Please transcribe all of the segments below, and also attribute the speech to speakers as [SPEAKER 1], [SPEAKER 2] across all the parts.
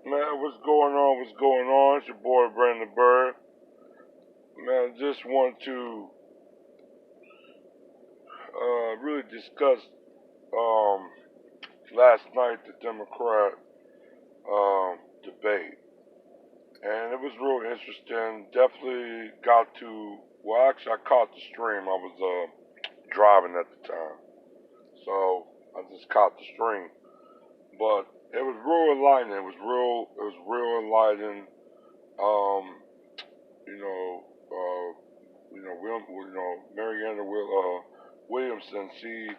[SPEAKER 1] Man, what's going on? What's going on? It's your boy Brandon Bird. Man, just want to really discuss um, last night the Democrat debate, and it was real interesting. Definitely got to. Well, actually, I caught the stream. I was driving at the time, so I just caught the stream. But it was real enlightening. It was real. It was real enlightening. Um, you know, uh, Marianne Williamson. She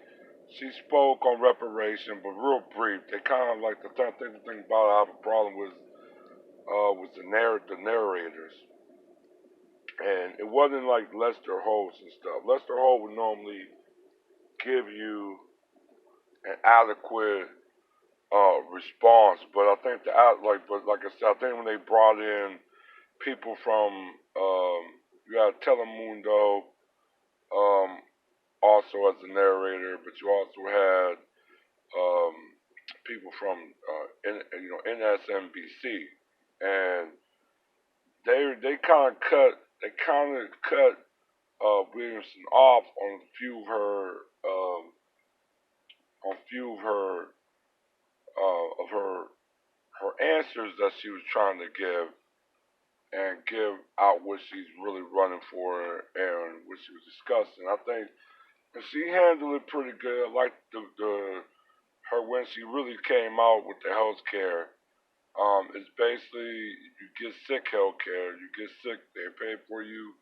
[SPEAKER 1] spoke on reparation, but real brief. They kind of like the thing about it, I have a problem with the narrators, and it wasn't like Lester Holt and stuff. Lester Holt would normally give you an adequate response, but I think but like I said, I think when they brought in people from you got Telemundo um, also as a narrator, but you also had um, people from NSNBC, and they kind of cut Williamson off on a few of her answers that she was trying to give and give out what she's really running for and what she was discussing. I think and she handled it pretty good. I like the her when she really came out with the health care. It's basically you get sick health care. You get sick, they pay for you,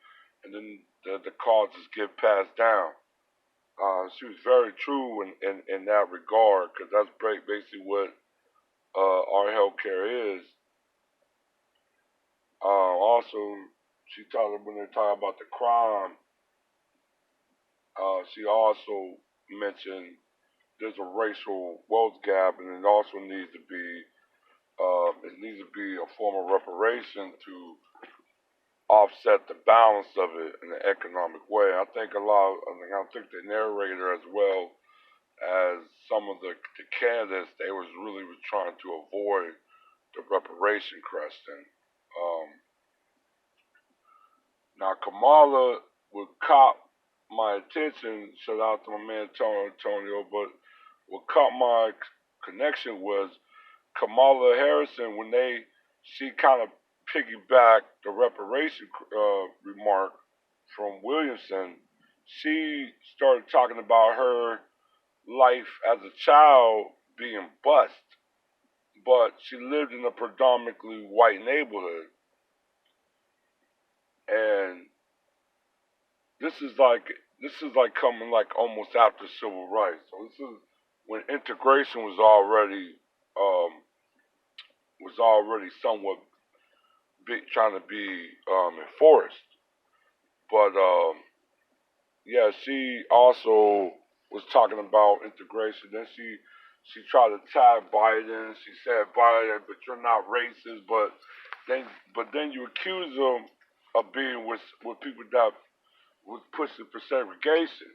[SPEAKER 1] and then the costs just get passed down. She was very true in that regard because that's basically what our health care is. Also, she talked when they talk about the crime. She also mentioned there's a racial wealth gap, and it needs to be a form of reparation to offset the balance of it in an economic way. I think the narrator as well as some of the candidates, they was trying to avoid the reparation question. Um, Now Kamala would caught my attention. Shout out to my man Tony Antonio, but what caught my connection was Kamala Harrison when she kind of piggybacked the reparation remark from Williamson. She started talking about her life as a child being bused, but she lived in a predominantly white neighborhood, and this is like this is like coming like almost after civil rights. So this is when integration um, was already somewhat trying to be enforced. But yeah, she also was talking about integration. Then she tried to tag Biden. She said Biden, but you're not racist. Then then you accuse them of being with people that was pushing for segregation,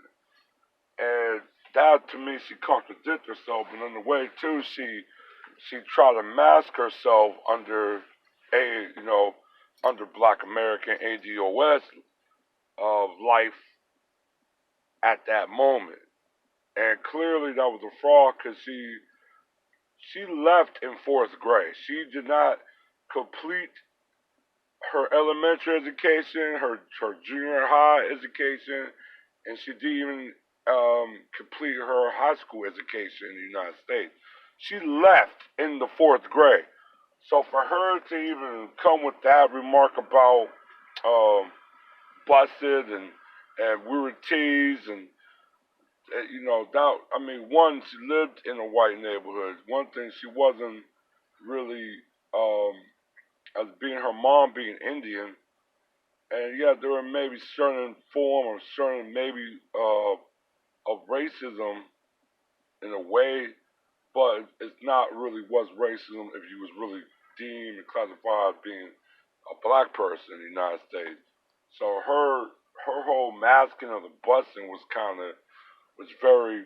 [SPEAKER 1] and that to me she contradicted herself. And in a way too, she tried to mask herself a you know under Black American ADOS of life at that moment. And clearly that was a fraud because she left in fourth grade. She did not complete her elementary education, her junior high education, and she didn't even complete her high school education in the United States. She left in the fourth grade. So for her to even come with that remark about um, busted and we were teased and that I mean one she lived in a white neighborhood. One thing she wasn't really um, as being her mom being Indian, and yeah, there were maybe certain form or certain maybe of racism in a way, but it's not really was racism if you was really deemed and classified as being a black person in the United States. So her whole masking of the busing was kind of was very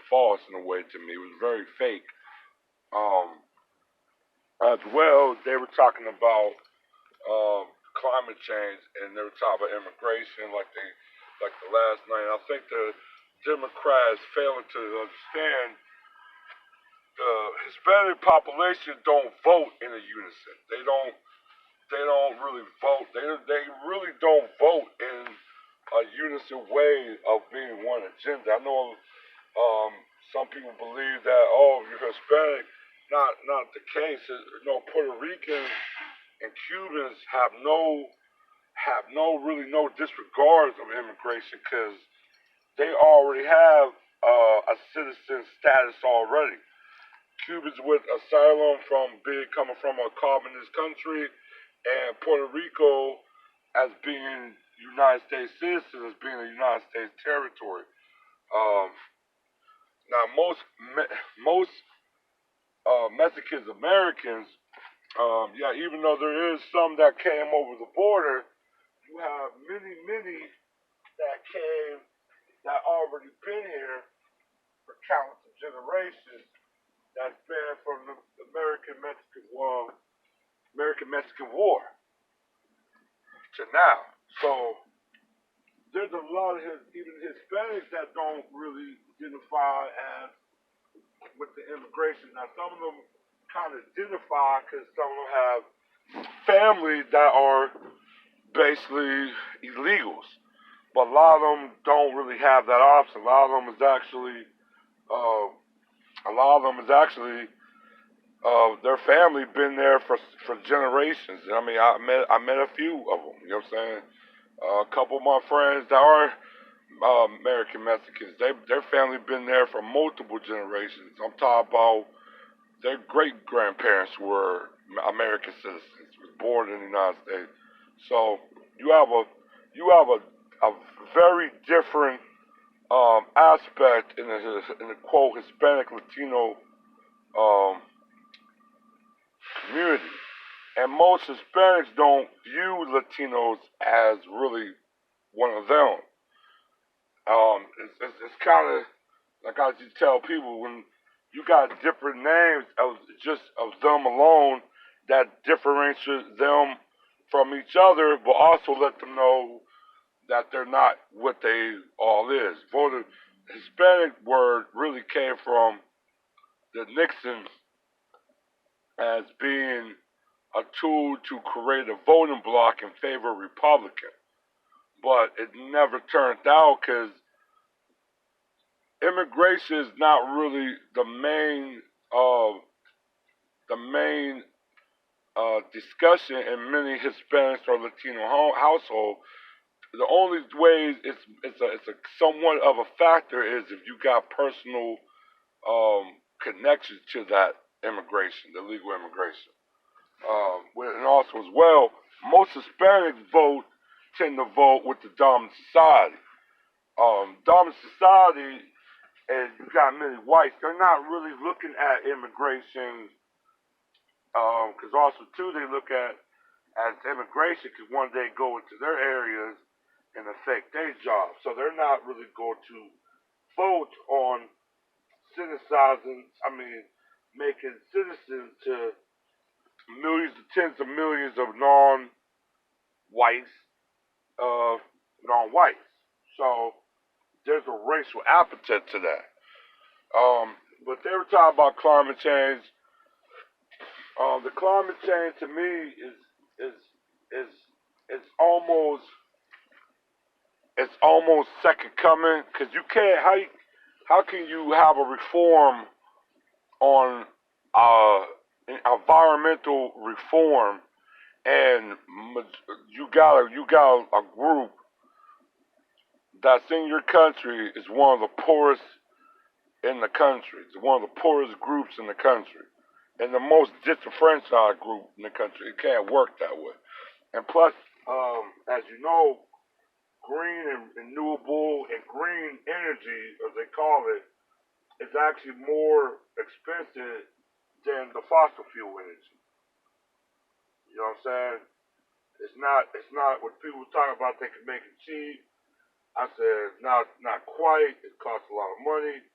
[SPEAKER 1] false in a way to me. It was very fake. Um, as well, they were talking about climate change, and they were talking about immigration, like the last night. I think the Democrats failing to understand the Hispanic population don't vote in a unison. They don't really vote. They really don't vote in a unison way of being one agenda. I know some people believe that, oh, you're Hispanic. Not the case. Puerto Ricans and Cubans have really no disregards of immigration because they already have a citizen status already. Cubans with asylum from being coming from a communist country, and Puerto Rico as being United States citizens, as being a United States territory. Um, Now most Mexicans Americans, yeah, even though there is some that came over the border, you have many that came that already been here for countless of generations. That's been from the American Mexican War to now. So there's a lot of even Hispanics that don't really identify as with the immigration. Now some of them kind of identify because some of them have family that are basically illegals, but a lot of them don't really have that option. Uh, a lot of them is actually their family been there for generations. I mean, I met a few of them. You know what I'm saying? A couple of my friends that are American Mexicans, their family been there for multiple generations. I'm talking about their great grandparents were American citizens, was born in the United States. So you have a very different aspect in the quote Hispanic Latino um, community, and most Hispanics don't view Latinos as really one of them. It's kind of like I just tell people when you got different names of just of them alone that differentiates them from each other, but also let them know that they're not what they all is. Voter Hispanic word really came from the Nixon as being a tool to create a voting bloc in favor of Republican, but it never turned out because immigration is not really the main discussion in many Hispanics or Latino households. The only way it's a somewhat of a factor is if you got personal connections to that immigration, the legal immigration. And also as well, most Hispanics tend to vote with the dominant society. Dominant society, and you got many whites. They're not really looking at immigration because also too they look at as immigration because one day go into their areas and affect their jobs. So they're not really going to vote on citizenizing. I mean, making citizens to millions, tens of millions of non-whites, uh, non-whites. So there's a racial appetite to that. But they were talking about climate change. The climate change to me is is is almost second coming because you can't how can you have a reform on uh, environmental reform and you got a group that's in your country is one of the poorest in the country. It's one of the poorest groups in the country and the most disenfranchised group in the country. It can't work that way. And plus, as you know, green and renewable and green energy, as they call it, is actually more expensive than the fossil fuel energy. You know what I'm saying? It's not what people talk about they can make it cheap. I said not quite. It costs a lot of money.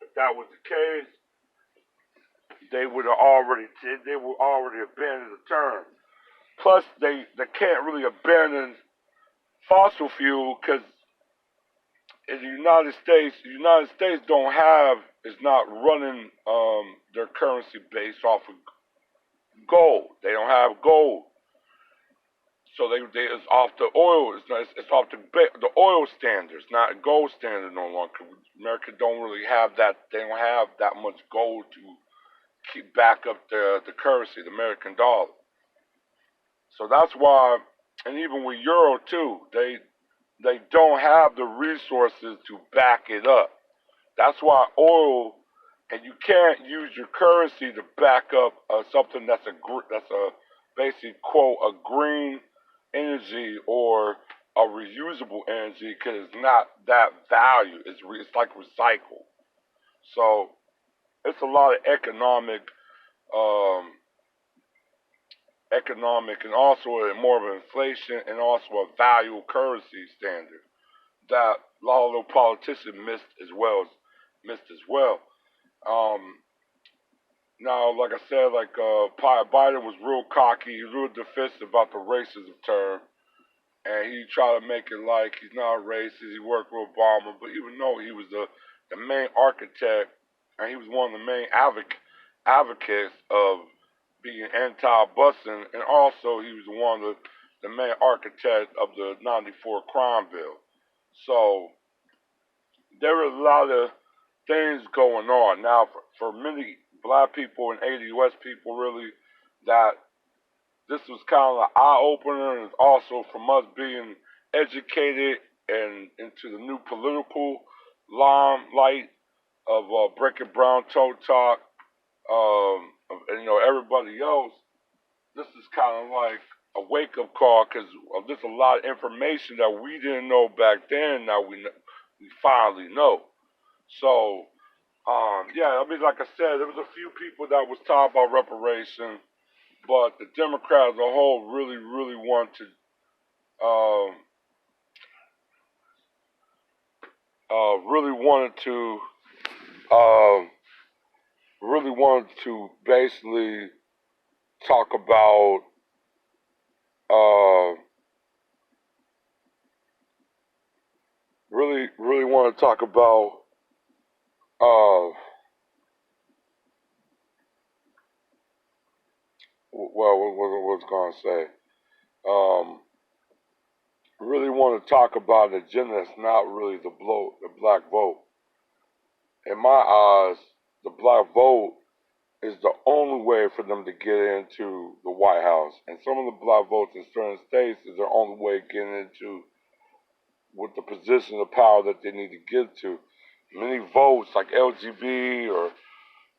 [SPEAKER 1] If that was the case, they would already abandoned the term. Plus, they can't really abandon fossil fuel because in the United States don't have is not running their currency based off of gold. They don't have gold, so they it's off the oil. It's off the oil standards, not gold standard no longer. America don't really have that. They don't have that much gold to keep back up the currency, the American dollar. So that's why, and even with euro too, they don't have the resources to back it up. That's why oil, and you can't use your currency to back up something that's a basic quote a green energy or a reusable energy because it's not that value. It's like recycle. So it's a lot of um, economic, and also more of an inflation and also a value currency standard that a lot of those politicians missed as well. Um, Now, like I said, Biden was real cocky, he was real defensive about the racism term, and he tried to make it like he's not racist. He worked with Obama, but even though he was the main architect, and he was one of the main advocates of being anti-busing, and also he was one of the main architect of the '94 crime bill. So there were a lot of things going on. Now, for many black people and ADOS people, really, that this was kind of an eye opener, and also from us being educated and into the new political limelight of Breaking Brown, Toe Talk, and everybody else. This is kind of like a wake up call because there's a lot of information that we didn't know back then. Now we finally know. So yeah, I mean, like I said, there was a few people that was talking about reparation, but the Democrats as a whole really want to, um, really wanted to, um, really wanted to basically talk about, uh, really want to talk about, uh, well, what was I going to say? Um, really want to talk about an agenda that's not really the black vote. In my eyes, the black vote is the only way for them to get into the White House. And some of the black votes in certain states is their only way of getting into with the position of power that they need to get to. Many votes like LGBT or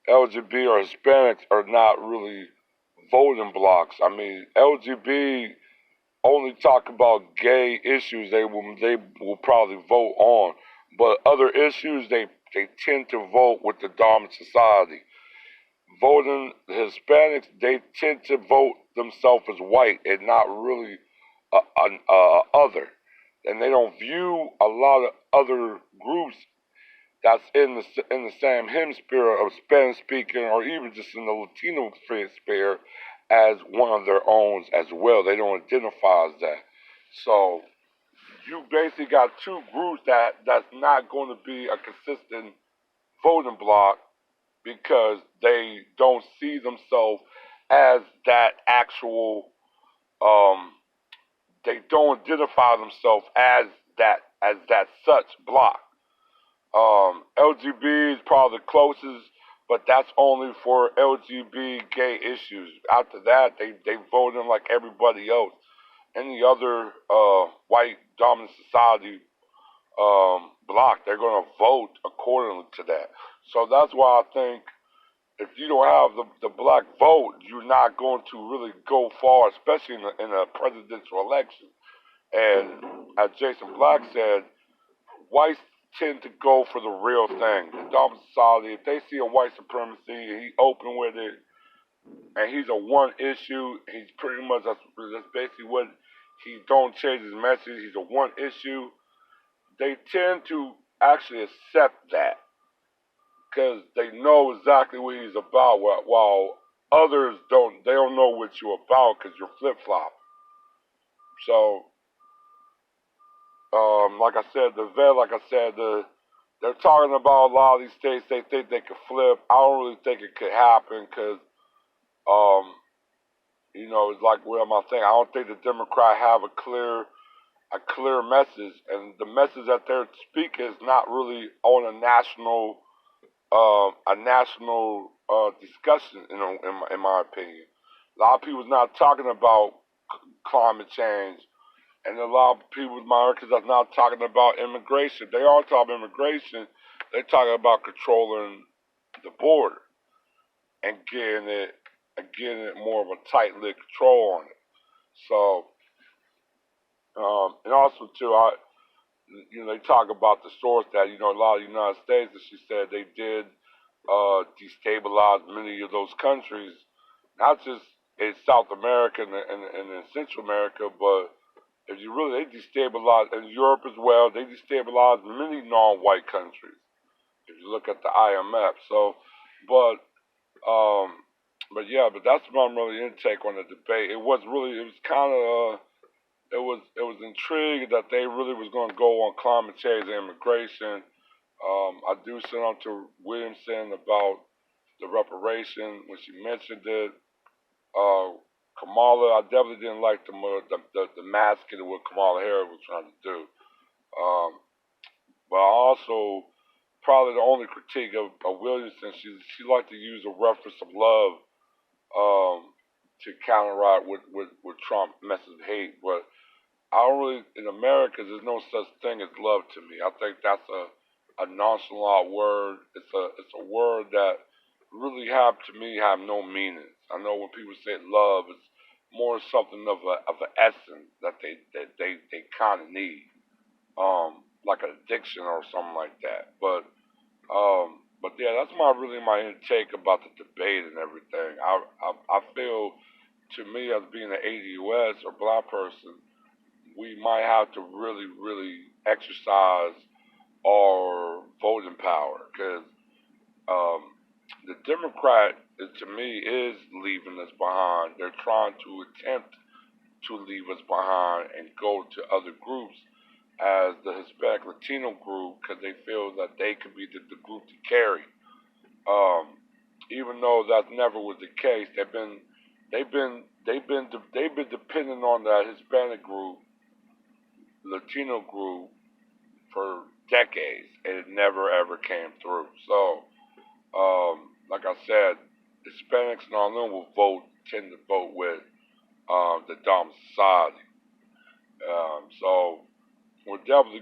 [SPEAKER 1] Hispanics are not really voting blocks. I mean, LGBT only talk about gay issues they will probably vote on, but other issues they tend to vote with the dominant society. Voting Hispanics, they tend to vote themselves as white and not really other, and they don't view a lot of other groups that's in the same hemisphere of Spanish speaking or even just in the Latino sphere as one of their own as well. They don't identify as that. So you basically got two groups that's not going to be a consistent voting bloc because they don't see themselves as that actual. Um, they don't identify themselves as that such bloc. LGB is probably the closest, but that's only for LGB gay issues. After that, they vote in like everybody else. Any other white dominant society block, they're going to vote accordingly to that. So that's why I think if you don't have the black vote, you're not going to really go far, especially in a presidential election. And as Jason Black said, whites tend to go for the real thing. The dominant society, if they see a white supremacy and he open with it, and he's a one issue, he's pretty much, that's basically what, he don't change his message, he's a one issue, they tend to actually accept that. because they know exactly what he's about, while others don't. They don't know what you're about because you're flip flop. So, like I said, they're talking about a lot of these states. They think they could flip. I don't really think it could happen because, um, it's like what am I saying? I don't think the Democrats have a clear message, and the message that they're speaking is not really on a national discussion. In my opinion, a lot of people's not talking about climate change, and a lot of people in my because that's not talking about immigration. They are talking immigration. They're talking about controlling the border and getting it more of a tight-lit control on it. So, and also too, they talk about the source that a lot of the United States, as she said, they did destabilize many of those countries, not just in South America and in Central America, but if you really, they destabilized in Europe as well. They destabilized many non-white countries. If you look at the IMF, so, but um, but that's my really intake on the debate. It was kind of it was intriguing that they really was going to go on climate change and immigration. I do send on to Williamson about the reparation when she mentioned it. Kamala, I definitely didn't like the masking of what Kamala Harris was trying to do. Um, but I also probably the only critique of Williamson, she liked to use a reference of love to counteract with Trump message of hate. But I don't really, in America, there's no such thing as love to me. I think that's a nonchalant word. It's a word that really have no meaning. I know when people say love, it's more something of an essence that they kind of need, like an addiction or something like that. But yeah, that's my intake about the debate and everything. I feel, to me, as being an ADUS or black person, we might have to really, really exercise our voting power because the Democrat, to me, is leaving us behind. They're trying to attempt to leave us behind and go to other groups as the Hispanic Latino group because they feel that they could be the group to carry. Even though that never was the case, they've been depending on that Hispanic group, Latino group for decades, and it never ever came through. So, like I said, Hispanics and all them tend to vote with the dominant society. So we're definitely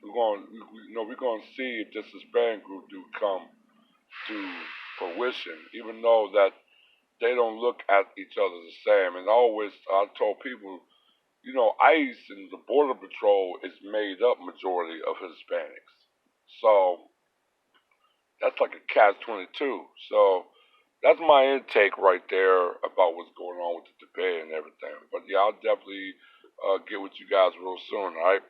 [SPEAKER 1] we're going to see if this Hispanic group do come to fruition, even though that they don't look at each other the same. And I told people, ICE and the Border Patrol is made up majority of Hispanics. So that's like a catch-22. So that's my intake right there about what's going on with the debate and everything. But yeah, I'll definitely get with you guys real soon. All right.